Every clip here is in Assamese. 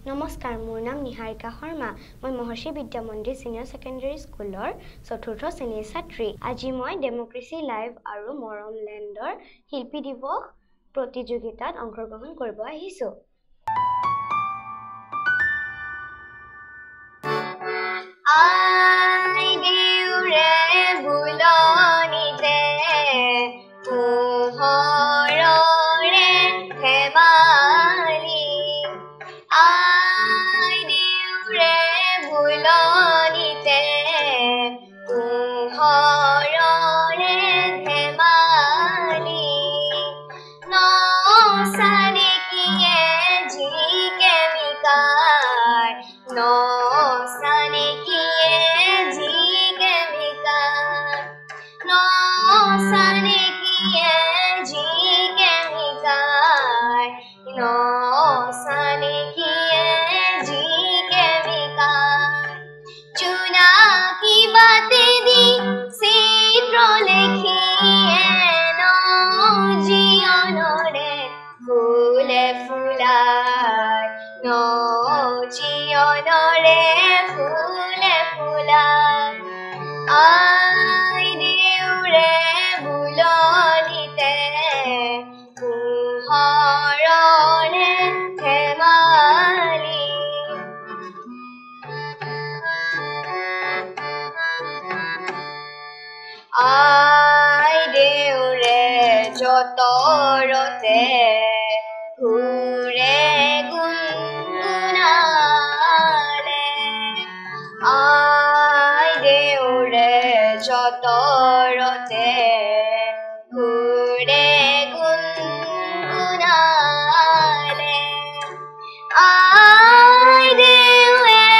নমস্কাৰ, মোৰ নাম নিহাৰিকা শৰ্মা। মই মহৰ্ষি বিদ্যা মন্দিৰ সিনিয়ৰ সেকেন্ডাৰী স্কুলৰ ৪ৰ্থ শ্ৰেণীৰ ছাত্ৰী। আজি মই ডেমক্ৰেসি লাইভ আৰু মৰম লেণ্ডৰ শিল্পী দিৱস প্ৰতিযোগিতাত অংশগ্ৰহণ কৰিব আহিছো। যতৰতে ঘূৰে গুণগুণালে আই দেউৰে যতৰতে ঘূৰে গুণগুণালে আই দেউৰে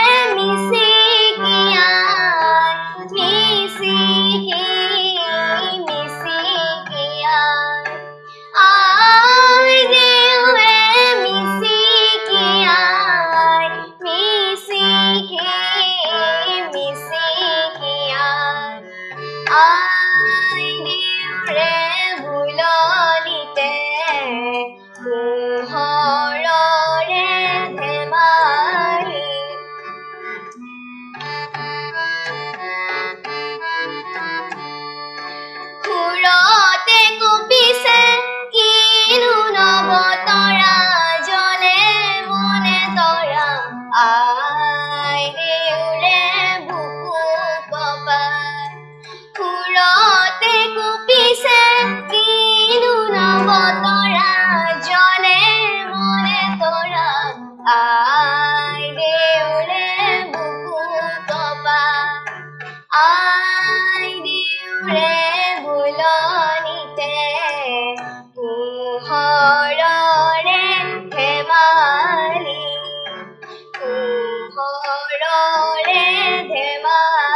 ধেমালি